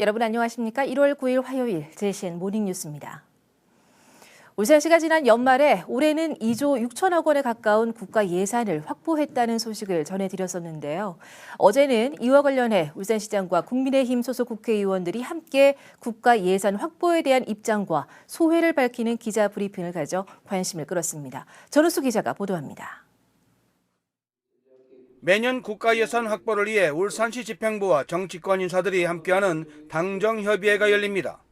여러분 안녕하십니까? 1월 9일 화요일 JCN 모닝뉴스입니다. 울산시가 지난 연말에 올해는 2조 6천억 원에 가까운 국가 예산을 확보했다는 소식을 전해드렸었는데요. 어제는 이와 관련해 울산시장과 국민의힘 소속 국회의원들이 함께 국가 예산 확보에 대한 입장과 소회를 밝히는 기자 브리핑을 가져 관심을 끌었습니다. 전우수 기자가 보도합니다. 매년 국가 예산 확보를 위해 울산시 집행부와 정치권 인사들이 함께하는 당정협의회가 열립니다.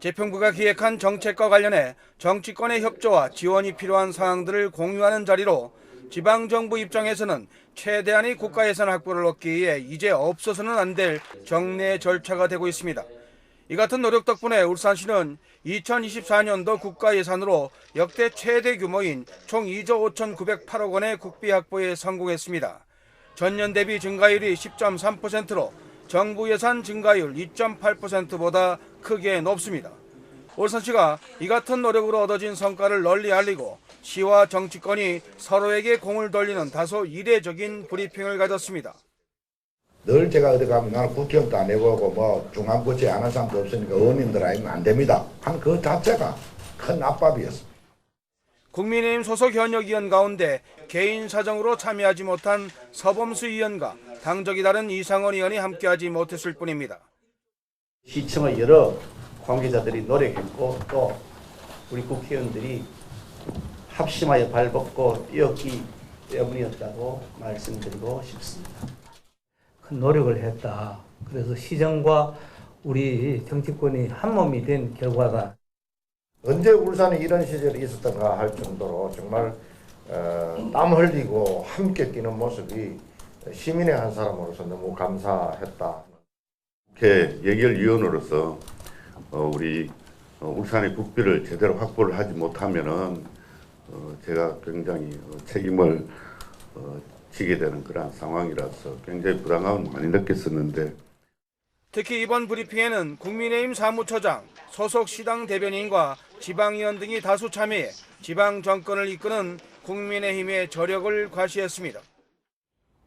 재평부가 기획한 정책과 관련해 정치권의 협조와 지원이 필요한 사항들을 공유하는 자리로 지방정부 입장에서는 최대한의 국가 예산 확보를 얻기 위해 이제 없어서는 안 될 정례 절차가 되고 있습니다. 이 같은 노력 덕분에 울산시는 2024년도 국가 예산으로 역대 최대 규모인 총 2조 5,908억 원의 국비 확보에 성공했습니다. 전년 대비 증가율이 10.3%로 정부 예산 증가율 2.8%보다 크게 높습니다. 울산시가 이 같은 노력으로 얻어진 성과를 널리 알리고 시와 정치권이 서로에게 공을 돌리는 다소 이례적인 브리핑을 가졌습니다. 늘 제가 어디 가면 나는 국회의원도 안 해보고 뭐 중앙부처에 안 한 사람도 없으니까 의원님들 아니면 안 됩니다. 한 그 자체가 큰 압박이었습니다. 국민의힘 소속 현역의원 가운데 개인 사정으로 참여하지 못한 서범수 의원과 당적이 다른 이상원 의원이 함께하지 못했을 뿐입니다. 시청의 여러 관계자들이 노력했고 또 우리 국회의원들이 합심하여 발벗고 뛰었기 때문이었다고 말씀드리고 싶습니다. 큰 노력을 했다. 그래서 시정과 우리 정치권이 한몸이 된 결과다. 언제 울산에 이런 시절이 있었던가 할 정도로 정말 땀 흘리고 함께 뛰는 모습이 시민의 한 사람으로서 너무 감사했다. 국회 예결위원으로서 우리 울산의 국비를 제대로 확보를 하지 못하면은 제가 굉장히 책임을 지게 되는 그런 상황이라서 굉장히 부담감을 많이 느꼈었는데, 특히 이번 브리핑에는 국민의힘 사무처장, 소속 시당 대변인과 지방의원 등이 다수 참여해 지방 정권을 이끄는 국민의힘의 저력을 과시했습니다.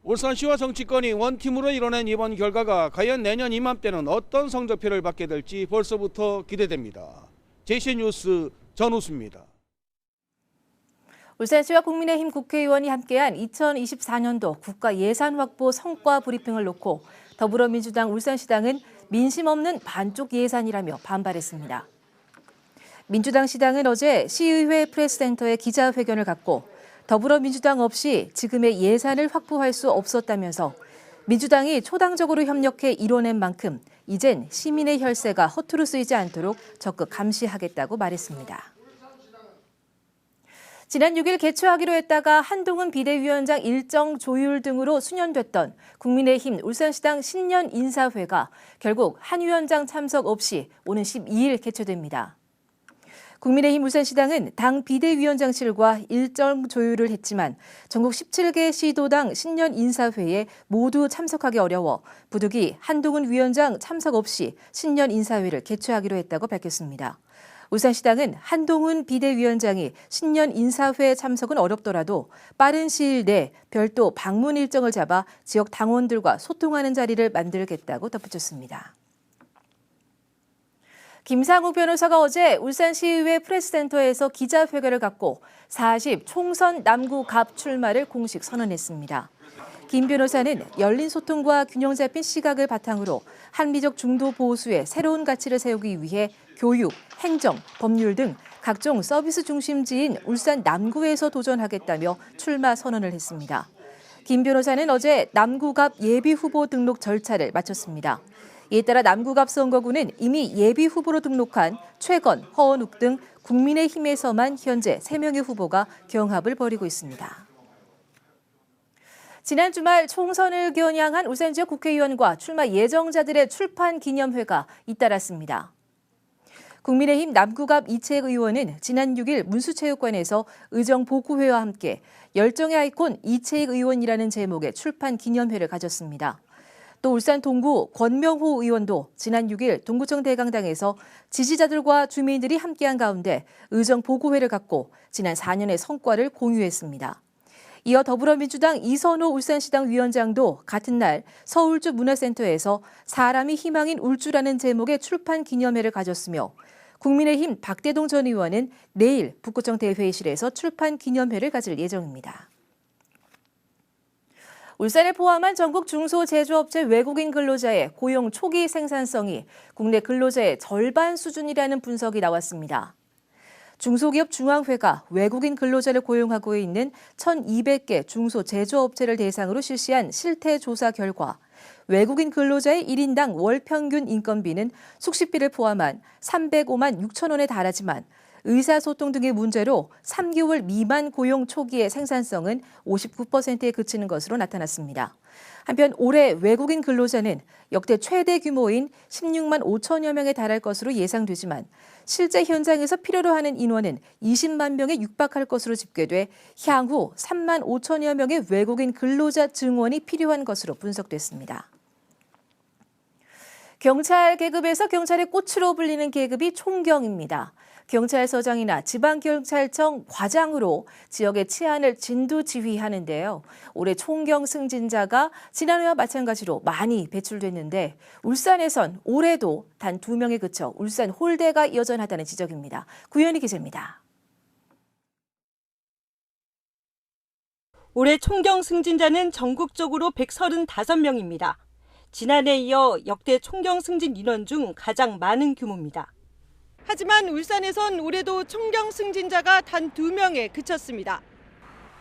울산시와 정치권이 원팀으로 이뤄낸 이번 결과가 과연 내년 이맘때는 어떤 성적표를 받게 될지 벌써부터 기대됩니다. JCN 뉴스 전우수입니다. 울산시와 국민의힘 국회의원이 함께한 2024년도 국가 예산 확보 성과 브리핑을 놓고 더불어민주당 울산시당은 민심 없는 반쪽 예산이라며 반발했습니다. 민주당 시당은 어제 시의회 프레스센터에 기자회견을 갖고 더불어민주당 없이 지금의 예산을 확보할 수 없었다면서 민주당이 초당적으로 협력해 이뤄낸 만큼 이젠 시민의 혈세가 허투루 쓰이지 않도록 적극 감시하겠다고 말했습니다. 지난 6일 개최하기로 했다가 한동훈 비대위원장 일정 조율 등으로 수년됐던 국민의힘 울산시당 신년 인사회가 결국 한 위원장 참석 없이 오는 12일 개최됩니다. 국민의힘 울산시당은 당 비대위원장실과 일정 조율을 했지만 전국 17개 시도당 신년 인사회에 모두 참석하기 어려워 부득이 한동훈 위원장 참석 없이 신년 인사회를 개최하기로 했다고 밝혔습니다. 울산시당은 한동훈 비대위원장이 신년 인사회 참석은 어렵더라도 빠른 시일 내 별도 방문 일정을 잡아 지역 당원들과 소통하는 자리를 만들겠다고 덧붙였습니다. 김상욱 변호사가 어제 울산시의회 프레스센터에서 기자회견을 갖고 40 총선 남구갑 출마를 공식 선언했습니다. 김 변호사는 열린 소통과 균형 잡힌 시각을 바탕으로 한미적 중도 보수의 새로운 가치를 세우기 위해 교육, 행정, 법률 등 각종 서비스 중심지인 울산 남구에서 도전하겠다며 출마 선언을 했습니다. 김 변호사는 어제 남구갑 예비 후보 등록 절차를 마쳤습니다. 이에 따라 남구갑 선거구는 이미 예비 후보로 등록한 최건, 허원욱 등 국민의힘에서만 현재 3명의 후보가 경합을 벌이고 있습니다. 지난 주말 총선을 겨냥한 울산 지역 국회의원과 출마 예정자들의 출판 기념회가 잇따랐습니다. 국민의힘 남구갑 이채익 의원은 지난 6일 문수체육관에서 의정복구회와 함께 열정의 아이콘 이채익 의원이라는 제목의 출판 기념회를 가졌습니다. 또 울산 동구 권명호 의원도 지난 6일 동구청 대강당에서 지지자들과 주민들이 함께한 가운데 의정복구회를 갖고 지난 4년의 성과를 공유했습니다. 이어 더불어민주당 이선호 울산시당 위원장도 같은 날 서울주 문화센터에서 사람이 희망인 울주라는 제목의 출판 기념회를 가졌으며 국민의힘 박대동 전 의원은 내일 북구청 대회의실에서 출판 기념회를 가질 예정입니다. 울산을 포함한 전국 중소제조업체 외국인 근로자의 고용 초기 생산성이 국내 근로자의 절반 수준이라는 분석이 나왔습니다. 중소기업 중앙회가 외국인 근로자를 고용하고 있는 1,200개 중소제조업체를 대상으로 실시한 실태조사 결과 외국인 근로자의 1인당 월 평균 인건비는 숙식비를 포함한 305만 6천 원에 달하지만 의사소통 등의 문제로 3개월 미만 고용 초기의 생산성은 59%에 그치는 것으로 나타났습니다. 한편 올해 외국인 근로자는 역대 최대 규모인 16만 5천여 명에 달할 것으로 예상되지만 실제 현장에서 필요로 하는 인원은 20만 명에 육박할 것으로 집계돼 향후 3만 5천여 명의 외국인 근로자 증원이 필요한 것으로 분석됐습니다. 경찰 계급에서 경찰의 꽃으로 불리는 계급이 총경입니다. 경찰서장이나 지방경찰청 과장으로 지역의 치안을 진두지휘하는데요. 올해 총경 승진자가 지난해와 마찬가지로 많이 배출됐는데 울산에선 올해도 단 2명에 그쳐 울산 홀대가 여전하다는 지적입니다. 구현희 기자입니다. 올해 총경 승진자는 전국적으로 135명입니다. 지난해에 이어 역대 총경 승진 인원 중 가장 많은 규모입니다. 하지만 울산에선 올해도 총경 승진자가 단 2명에 그쳤습니다.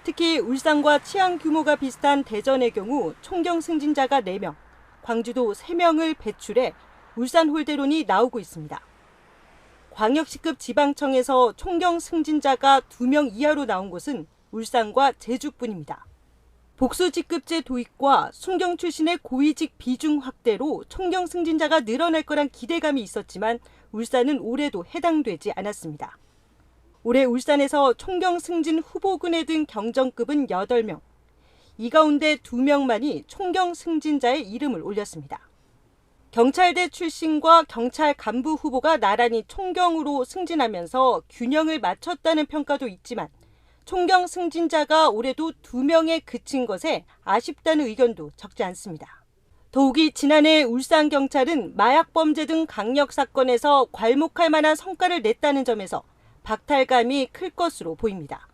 특히 울산과 치안 규모가 비슷한 대전의 경우 총경 승진자가 4명, 광주도 3명을 배출해 울산 홀대론이 나오고 있습니다. 광역시급 지방청에서 총경 승진자가 2명 이하로 나온 곳은 울산과 제주뿐입니다. 복수직급제 도입과 순경 출신의 고위직 비중 확대로 총경 승진자가 늘어날 거란 기대감이 있었지만 울산은 올해도 해당되지 않았습니다. 올해 울산에서 총경 승진 후보군에 든 경정급은 8명. 이 가운데 2명만이 총경 승진자의 이름을 올렸습니다. 경찰대 출신과 경찰 간부 후보가 나란히 총경으로 승진하면서 균형을 맞췄다는 평가도 있지만 총경 승진자가 올해도 2명에 그친 것에 아쉽다는 의견도 적지 않습니다. 더욱이 지난해 울산경찰은 마약범죄 등 강력사건에서 괄목할 만한 성과를 냈다는 점에서 박탈감이 클 것으로 보입니다.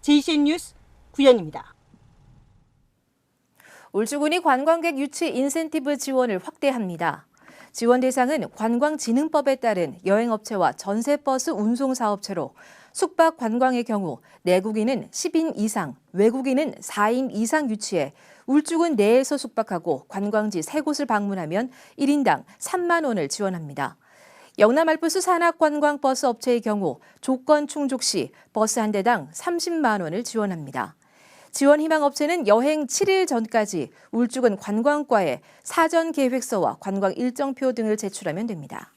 JCN 뉴스 구현입니다. 울주군이 관광객 유치 인센티브 지원을 확대합니다. 지원 대상은 관광진흥법에 따른 여행업체와 전세버스 운송사업체로 숙박 관광의 경우 내국인은 10인 이상, 외국인은 4인 이상 유치해 울주군 내에서 숙박하고 관광지 3곳을 방문하면 1인당 3만 원을 지원합니다. 영남 알프스 산악관광버스 업체의 경우 조건 충족 시 버스 한 대당 30만 원을 지원합니다. 지원 희망 업체는 여행 7일 전까지 울주군 관광과에 사전 계획서와 관광 일정표 등을 제출하면 됩니다.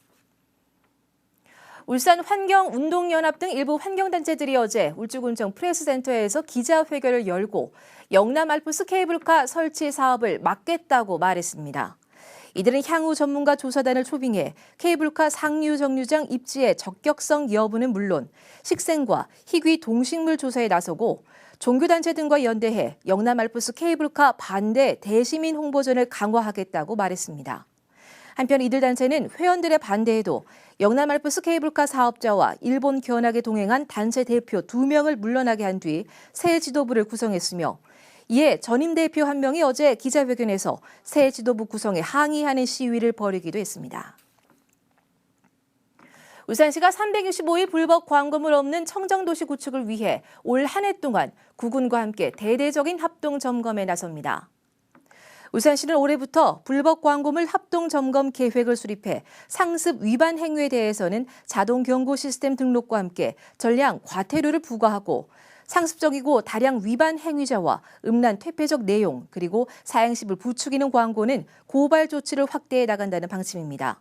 울산 환경운동연합 등 일부 환경단체들이 어제 울주군청 프레스센터에서 기자회견을 열고 영남 알프스 케이블카 설치 사업을 막겠다고 말했습니다. 이들은 향후 전문가 조사단을 초빙해 케이블카 상류 정류장 입지의 적격성 여부는 물론 식생과 희귀 동식물 조사에 나서고 종교단체 등과 연대해 영남 알프스 케이블카 반대 대시민 홍보전을 강화하겠다고 말했습니다. 한편 이들 단체는 회원들의 반대에도 영남 알프스 케이블카 사업자와 일본 견학에 동행한 단체 대표 2명을 물러나게 한 뒤 새 지도부를 구성했으며 이에 전임 대표 1명이 어제 기자회견에서 새 지도부 구성에 항의하는 시위를 벌이기도 했습니다. 울산시가 365일 불법 광고물 없는 청정도시 구축을 위해 올 한 해 동안 구군과 함께 대대적인 합동 점검에 나섭니다. 울산시는 올해부터 불법 광고물 합동 점검 계획을 수립해 상습 위반 행위에 대해서는 자동 경고 시스템 등록과 함께 전량 과태료를 부과하고 상습적이고 다량 위반 행위자와 음란 퇴폐적 내용 그리고 사행시를 부추기는 광고는 고발 조치를 확대해 나간다는 방침입니다.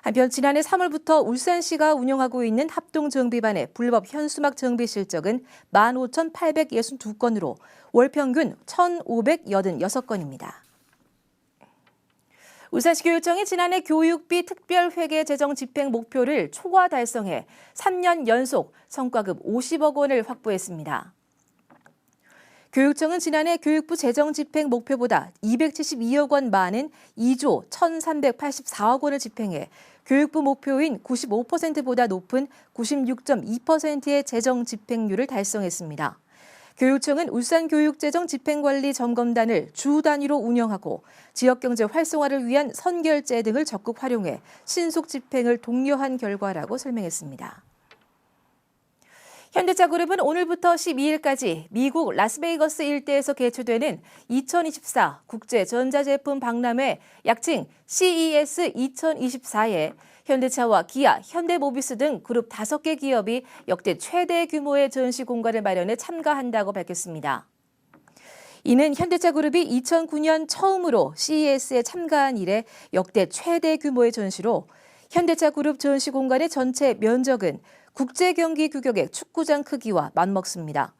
한편 지난해 3월부터 울산시가 운영하고 있는 합동정비반의 불법 현수막 정비 실적은 15,862건으로 월 평균 1,586건입니다. 울산시 교육청이 지난해 교육비 특별회계 재정 집행 목표를 초과 달성해 3년 연속 성과급 50억 원을 확보했습니다. 교육청은 지난해 교육부 재정집행 목표보다 272억 원 많은 2조 1,384억 원을 집행해 교육부 목표인 95%보다 높은 96.2%의 재정 집행률을 달성했습니다. 교육청은 울산교육재정집행관리점검단을 주 단위로 운영하고 지역경제 활성화를 위한 선결제 등을 적극 활용해 신속 집행을 독려한 결과라고 설명했습니다. 현대차그룹은 오늘부터 12일까지 미국 라스베이거스 일대에서 개최되는 2024 국제전자제품 박람회 약칭 CES 2024에 현대차와 기아, 현대모비스 등 그룹 5개 기업이 역대 최대 규모의 전시 공간을 마련해 참가한다고 밝혔습니다. 이는 현대차그룹이 2009년 처음으로 CES에 참가한 이래 역대 최대 규모의 전시로 현대차그룹 전시 공간의 전체 면적은 국제경기 규격의 축구장 크기와 맞먹습니다.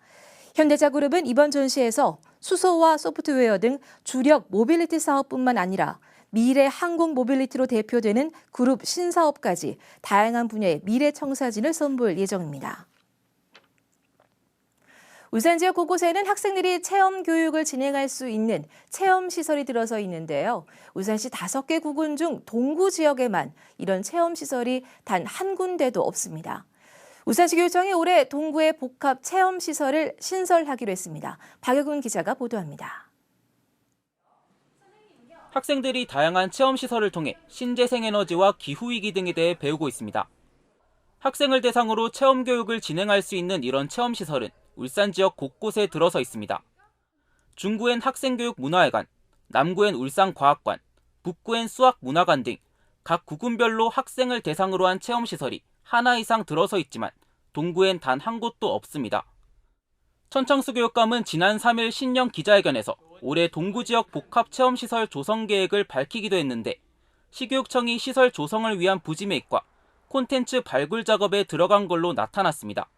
현대차그룹은 이번 전시에서 수소와 소프트웨어 등 주력 모빌리티 사업뿐만 아니라 미래 항공 모빌리티로 대표되는 그룹 신사업까지 다양한 분야의 미래 청사진을 선보일 예정입니다. 울산 지역 곳곳에는 학생들이 체험 교육을 진행할 수 있는 체험 시설이 들어서 있는데요. 울산시 5개 구군 중 동구 지역에만 이런 체험 시설이 단 한 군데도 없습니다. 울산시 교육청이 올해 동구에 복합 체험 시설을 신설하기로 했습니다. 박여근 기자가 보도합니다. 학생들이 다양한 체험시설을 통해 신재생에너지와 기후위기 등에 대해 배우고 있습니다. 학생을 대상으로 체험교육을 진행할 수 있는 이런 체험시설은 울산 지역 곳곳에 들어서 있습니다. 중구엔 학생교육문화회관, 남구엔 울산과학관, 북구엔 수학문화관 등 각 구군별로 학생을 대상으로 한 체험시설이 하나 이상 들어서 있지만 동구엔 단 한 곳도 없습니다. 천창수 교육감은 지난 3일 신년 기자회견에서 올해 동구 지역 복합체험시설 조성 계획을 밝히기도 했는데 시교육청이 시설 조성을 위한 부지 매입과 콘텐츠 발굴 작업에 들어간 걸로 나타났습니다.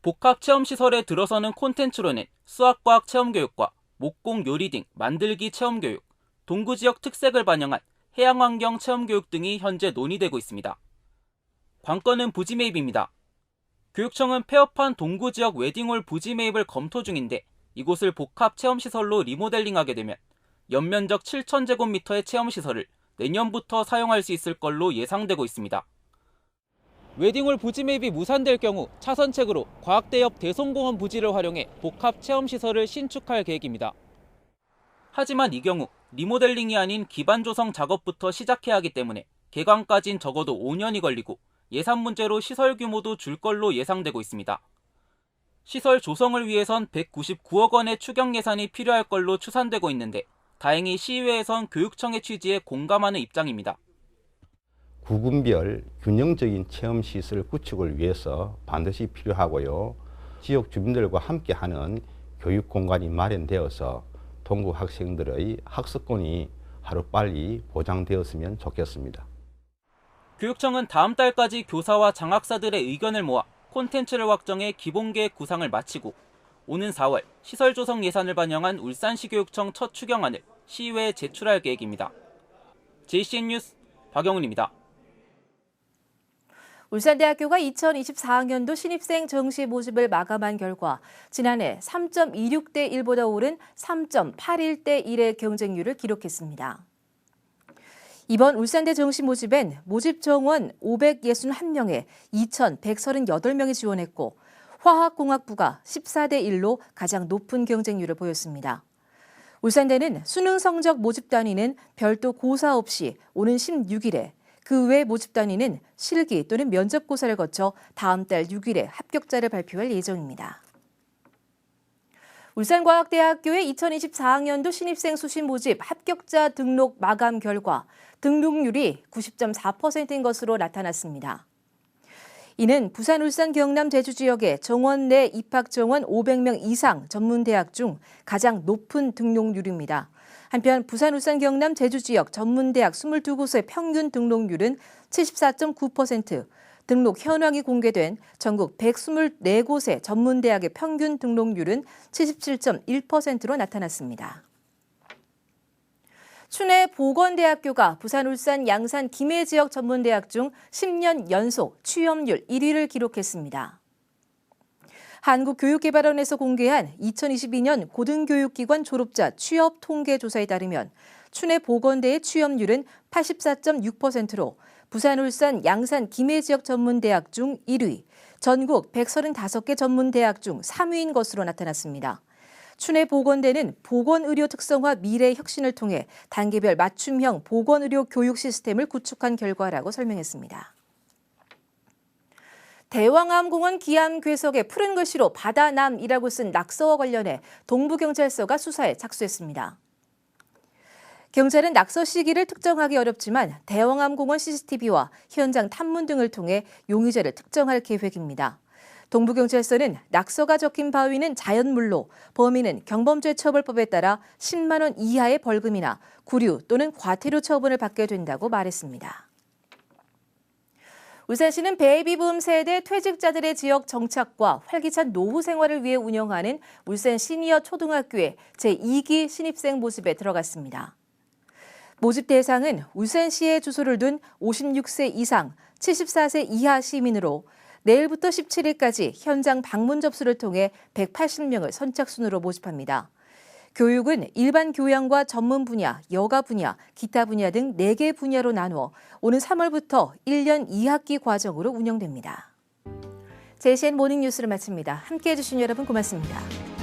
복합체험시설에 들어서는 콘텐츠로는 수학과학 체험교육과 목공 요리 등 만들기 체험교육, 동구 지역 특색을 반영한 해양환경 체험교육 등이 현재 논의되고 있습니다. 관건은 부지 매입입니다. 교육청은 폐업한 동구 지역 웨딩홀 부지 매입을 검토 중인데 이곳을 복합체험시설로 리모델링하게 되면 연면적 7,000제곱미터의 체험시설을 내년부터 사용할 수 있을 걸로 예상되고 있습니다. 웨딩홀 부지 매입이 무산될 경우 차선책으로 과학대 옆 대송공원 부지를 활용해 복합체험시설을 신축할 계획입니다. 하지만 이 경우 리모델링이 아닌 기반 조성 작업부터 시작해야 하기 때문에 개관까진 적어도 5년이 걸리고 예산 문제로 시설 규모도 줄 걸로 예상되고 있습니다. 시설 조성을 위해선 199억 원의 추경 예산이 필요할 걸로 추산되고 있는데 다행히 시의회에선 교육청의 취지에 공감하는 입장입니다. 구군별 균형적인 체험시설 구축을 위해서 반드시 필요하고요. 지역 주민들과 함께하는 교육 공간이 마련되어서 동구 학생들의 학습권이 하루빨리 보장되었으면 좋겠습니다. 교육청은 다음 달까지 교사와 장학사들의 의견을 모아 콘텐츠를 확정해 기본계획 구상을 마치고 오는 4월 시설 조성 예산을 반영한 울산시 교육청 첫 추경안을 시의회에 제출할 계획입니다. JCN 뉴스 박영훈입니다. 울산대학교가 2024학년도 신입생 정시 모집을 마감한 결과 지난해 3.26대 1보다 오른 3.81대 1의 경쟁률을 기록했습니다. 이번 울산대 정시 모집엔 모집 정원 561명에 2,138명이 지원했고 화학공학부가 14대 1로 가장 높은 경쟁률을 보였습니다. 울산대는 수능 성적 모집 단위는 별도 고사 없이 오는 16일에 그 외 모집 단위는 실기 또는 면접고사를 거쳐 다음 달 6일에 합격자를 발표할 예정입니다. 울산과학대학교의 2024학년도 신입생 수시 모집 합격자 등록 마감 결과 등록률이 90.4%인 것으로 나타났습니다. 이는 부산, 울산, 경남, 제주 지역의 정원 내 입학 정원 500명 이상 전문대학 중 가장 높은 등록률입니다. 한편 부산, 울산, 경남, 제주 지역 전문대학 22곳의 평균 등록률은 74.9%, 등록 현황이 공개된 전국 124곳의 전문대학의 평균 등록률은 77.1%로 나타났습니다. 춘해 보건대학교가 부산, 울산, 양산, 김해 지역 전문대학 중 10년 연속 취업률 1위를 기록했습니다. 한국교육개발원에서 공개한 2022년 고등교육기관 졸업자 취업 통계 조사에 따르면 춘해 보건대의 취업률은 84.6%로 부산, 울산, 양산, 김해 지역 전문대학 중 1위, 전국 135개 전문대학 중 3위인 것으로 나타났습니다. 춘해 보건대는 보건의료 특성화 미래 혁신을 통해 단계별 맞춤형 보건의료 교육 시스템을 구축한 결과라고 설명했습니다. 대왕암공원 기암괴석에 푸른 글씨로 바다남이라고 쓴 낙서와 관련해 동부경찰서가 수사에 착수했습니다. 경찰은 낙서 시기를 특정하기 어렵지만 대왕암공원 CCTV와 현장 탐문 등을 통해 용의자를 특정할 계획입니다. 동부경찰서는 낙서가 적힌 바위는 자연물로 범인은 경범죄처벌법에 따라 10만 원 이하의 벌금이나 구류 또는 과태료 처분을 받게 된다고 말했습니다. 울산시는 베이비붐 세대 퇴직자들의 지역 정착과 활기찬 노후 생활을 위해 운영하는 울산 시니어 초등학교의 제2기 신입생 모집에 들어갔습니다. 모집 대상은 울산시에 주소를 둔 56세 이상, 74세 이하 시민으로 내일부터 17일까지 현장 방문 접수를 통해 180명을 선착순으로 모집합니다. 교육은 일반 교양과 전문 분야, 여가 분야, 기타 분야 등 4개 분야로 나누어 오는 3월부터 1년 2학기 과정으로 운영됩니다. JCN 모닝뉴스를 마칩니다. 함께해 주신 여러분 고맙습니다.